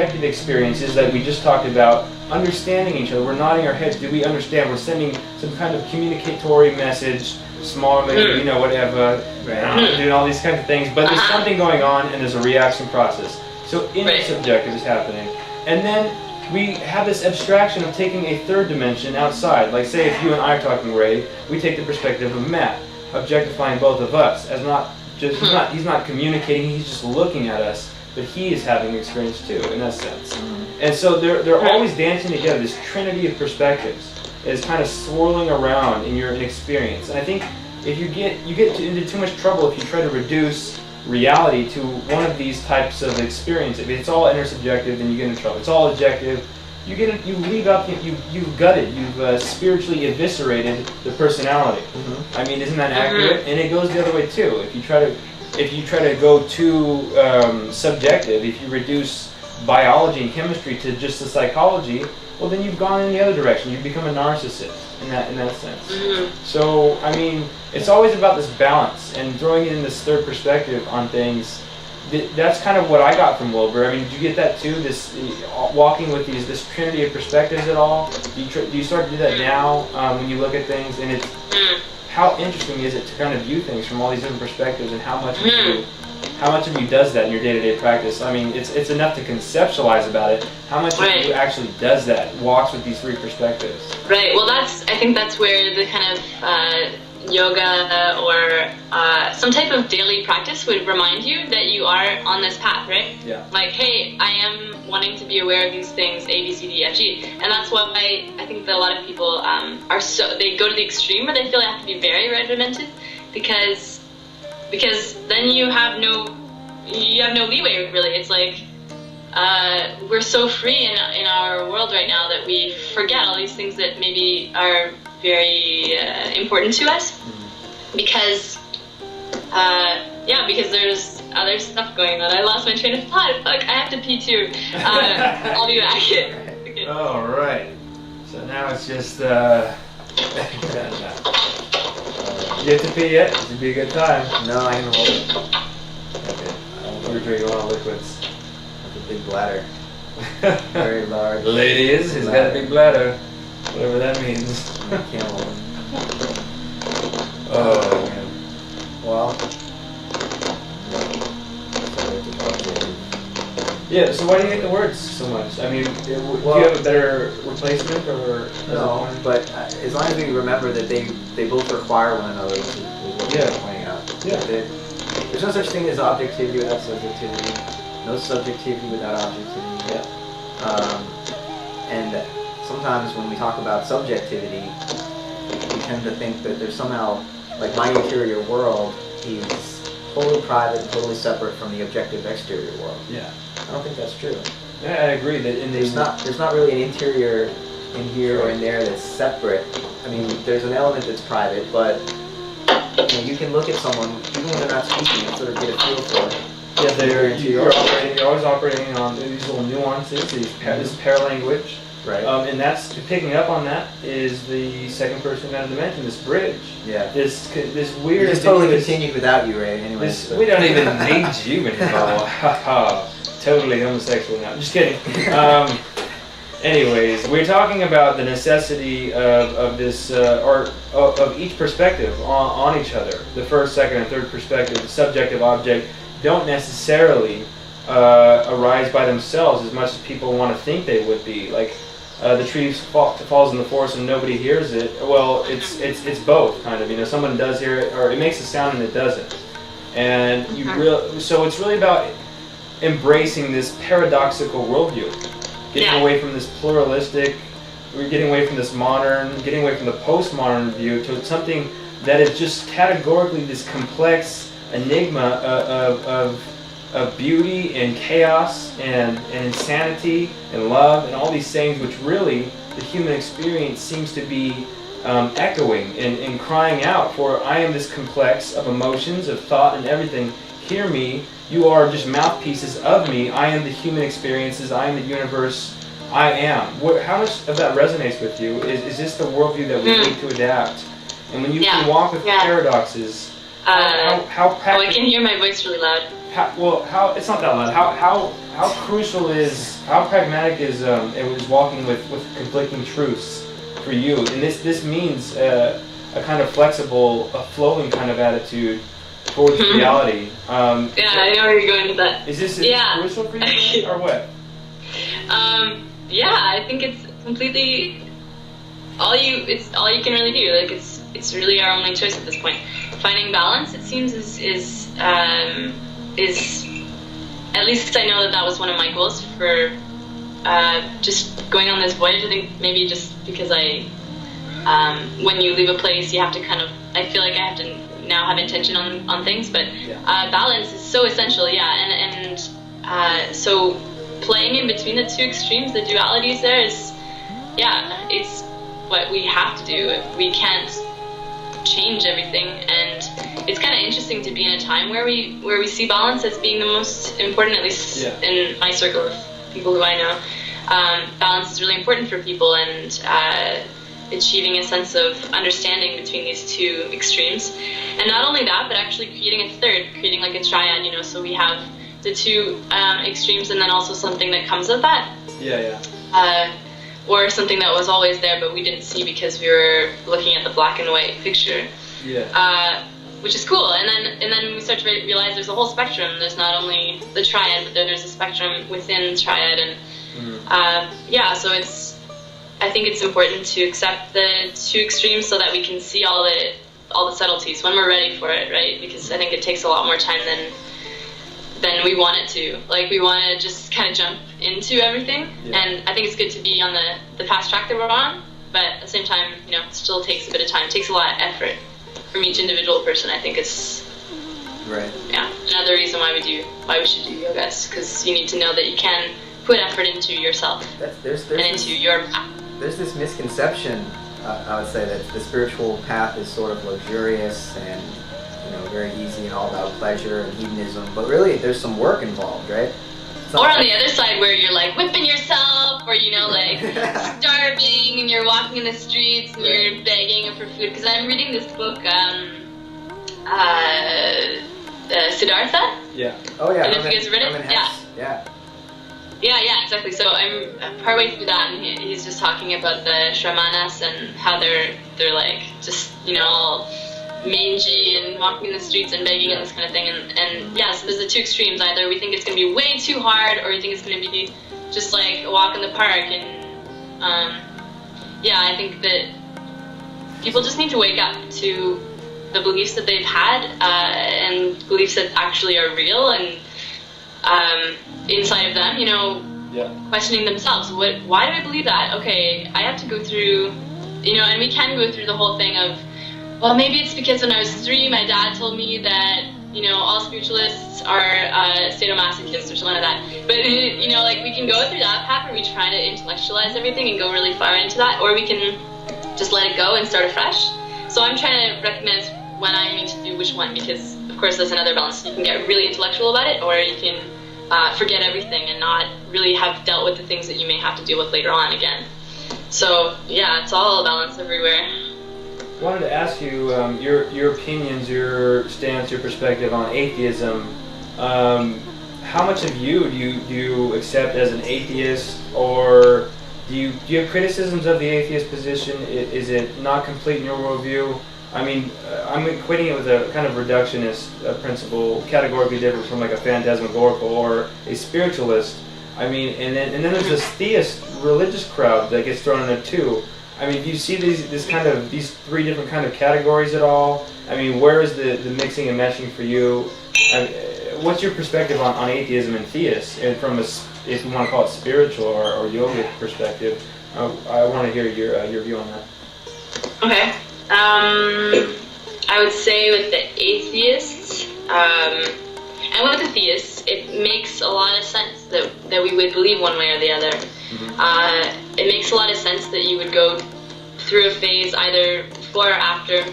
subjective experiences that we just talked about, understanding each other. We're nodding our heads. Do we understand? We're sending some kind of communicatory message, small, you know, whatever, doing all these kinds of things. But there's something going on, and there's a reaction process. So intersubjective is happening. And then we have this abstraction of taking a third dimension outside. Like, say, if you and I are talking, Ray, we take the perspective of Matt, objectifying both of us as not just he's not communicating, he's just looking at us, but he is having experience too, in that sense. And so they're always dancing together. This trinity of perspectives is kind of swirling around in your experience. And I think if you get into too much trouble if you try to reduce reality to one of these types of experience. If it's all intersubjective, then you get into trouble. It's all objective. You leave out, you've gutted, you've spiritually eviscerated the personality. I mean, isn't that accurate? And it goes the other way too. If you try to go too subjective, if you reduce biology and chemistry to just the psychology, well, then you've gone in the other direction. You've become a narcissist in that sense. So, I mean, it's always about this balance and throwing in this third perspective on things. That's kind of what I got from Wilbur. I mean, did you get that too? This walking with this trinity of perspectives at all? Do you start to do that now when you look at things? And it's how interesting is it to kind of view things from all these different perspectives, and how much of you does that in your day-to-day practice? I mean, it's enough to conceptualize about it. How much of you actually does that, walks with these three perspectives? Right. Well, I think that's where the kind of yoga or some type of daily practice would remind you that you are on this path, right? Yeah. Like, hey, I am wanting to be aware of these things, A, B, C, D, F, G. And that's why I think that a lot of people they go to the extreme where they feel they have to be very regimented, because then you have no leeway, really. It's like we're so free in our world right now that we forget all these things that maybe are very important to us, because there's other stuff going on. I lost my train of thought. Fuck, I have to pee too. I'll be back. Okay. All right. So now it's just you have to pee yet? It should be a good time. No, I can hold it. Okay. We're drinking a lot of liquids. That's a big bladder. Very large. Ladies, he's got a big bladder. Whatever that means. Camel. Oh, man. Well. Yeah, so why do you hate the words so much? I mean, do you have a better replacement, or? No, but as long as we remember that they both require one another, is what we're pointing out. Yeah. There's no such thing as objectivity without subjectivity. No subjectivity without objectivity. Yeah. And sometimes when we talk about subjectivity, we tend to think that there's somehow, like, my interior world is totally private, totally separate from the objective exterior world. Yeah. I don't think that's true. Yeah, I agree that there's not really an interior in here or in there that's separate. I mean, there's an element that's private, but you can look at someone even when they're not speaking and sort of get a feel for it. Yeah, you're always operating on these little nuances, this paralanguage. Right. And that's picking up on that is the second person kind of dimension, this bridge. Yeah. This weird. Just totally continued without you, Ray. Anyway. We don't even need you anymore. Haha. Totally homosexual now. Just kidding. Anyways, we're talking about the necessity of this of each perspective on each other. The first, second, and third perspective, the subjective object, don't necessarily arise by themselves as much as people want to think they would be. Like the tree falls in the forest and nobody hears it. Well, it's both kind of. You know, someone does hear it, or it makes a sound and it doesn't. And so it's really about embracing this paradoxical worldview, getting away from this pluralistic. We're getting away from this modern, getting away from the postmodern view to something that is just categorically this complex enigma of beauty and chaos and insanity and love and all these things, which really the human experience seems to be echoing and crying out for. I am this complex of emotions, of thought, and everything. Hear me. You are just mouthpieces of me. I am the human experiences. I am the universe. I am. How much of that resonates with you? Is this the worldview that we need to adapt? And when you can walk with paradoxes, how practical? Oh, I can hear my voice really loud. how it's not that loud. How crucial is, how pragmatic is walking with conflicting truths for you? And this means a kind of flexible, a flowing kind of attitude towards reality. Yeah, I know where you're going with that. Is this crucial for you or what? Yeah, I think it's completely it's all you can really do. Like it's really our only choice at this point. Finding balance, it seems, is at least I know that was one of my goals for just going on this voyage. I think maybe just because when you leave a place, you have to kind of, I feel like I have to now have intention on things, but balance is so essential. And so playing in between the two extremes, the dualities there is, it's what we have to do. We can't change everything, and it's kind of interesting to be in a time where we see balance as being the most important, at least in my circle of people who I know. Balance is really important for people, and achieving a sense of understanding between these two extremes. And not only that, but actually creating a third, creating like a triad, so we have the two extremes and then also something that comes of that. Or something that was always there but we didn't see because we were looking at the black and white picture. Which is cool. And then we start to realize there's a whole spectrum. There's not only the triad, but there's a spectrum within triad. And so I think it's important to accept the two extremes so that we can see all the subtleties when we're ready for it, right? Because I think it takes a lot more time than we want it to. Like, we want to just kind of jump into everything. And I think it's good to be on the fast track that we're on, but at the same time, it still takes a bit of time. It takes a lot of effort from each individual person. I think it's another reason why we should do yoga, because you need to know that you can put effort into yourself and into your path. There's this misconception, I would say, that the spiritual path is sort of luxurious and very easy and all about pleasure and hedonism, but really there's some work involved, right? Or on the other side where you're like whipping yourself, or like starving and you're walking in the streets and you're begging for food. Because I'm reading this book, Siddhartha. Oh yeah. I don't know if you guys have read it. Yeah, exactly. So I'm partway through that, and he's just talking about the Shramanas and how they're like just all mangy and walking in the streets and begging and this kind of thing. And so there's the two extremes. Either we think it's going to be way too hard, or we think it's going to be just like a walk in the park. And I think that people just need to wake up to the beliefs that they've had and beliefs that actually are real, and inside of them, questioning themselves. Why do I believe that? Okay, I have to go through, and we can go through the whole thing of, well, maybe it's because when I was 3, my dad told me that, all spiritualists are sadomasochists or something like that. But, we can go through that path where we try to intellectualize everything and go really far into that, or we can just let it go and start afresh. So I'm trying to recognize when I need to do which one, because, of course, there's another balance. You can get really intellectual about it, or you can forget everything and not really have dealt with the things that you may have to deal with later on again. So, it's all a balance everywhere. I wanted to ask you your opinions, your stance, your perspective on atheism. How much of you do you accept as an atheist, or do you have criticisms of the atheist position? Is it not complete in your worldview? I mean, I'm equating it with a kind of reductionist principle, categorically different from like a phantasmagorical or a spiritualist. I mean, and then there's this theist religious crowd that gets thrown in there too. I mean, do you see these 3 different kind of categories at all? I mean, where is the mixing and meshing for you? I mean, what's your perspective on atheism and theists, and from if you want to call it spiritual or yogic perspective? I want to hear your view on that. Okay. I would say with the atheists and with the theists, it makes a lot of sense that we would believe one way or the other. It makes a lot of sense that you would go through a phase either before or after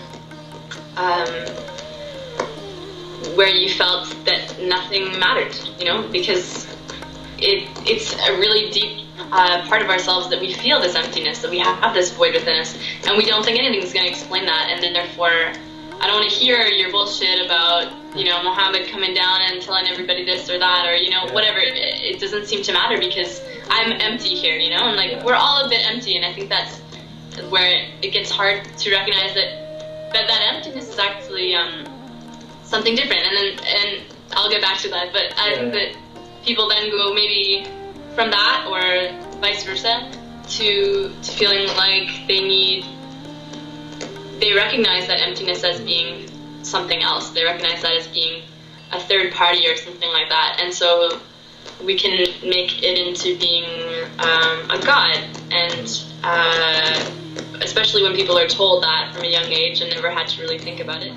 where you felt that nothing mattered, because it's a really deep part of ourselves that we feel this emptiness, that we have this void within us, and we don't think anything's going to explain that, and then therefore I don't want to hear your bullshit about you know, Muhammad coming down and telling everybody this or that, or, you know, whatever. It doesn't seem to matter because I'm empty here, you know, and like we're all a bit empty, and I think that's where it gets hard to recognize that emptiness is actually something different. And I'll get back to that, but I think that people then go maybe from that or vice versa to feeling like they recognize that emptiness as being something else. They recognize that as being a third party or something like that, and so we can make it into being a god. And especially when people are told that from a young age and never had to really think about it.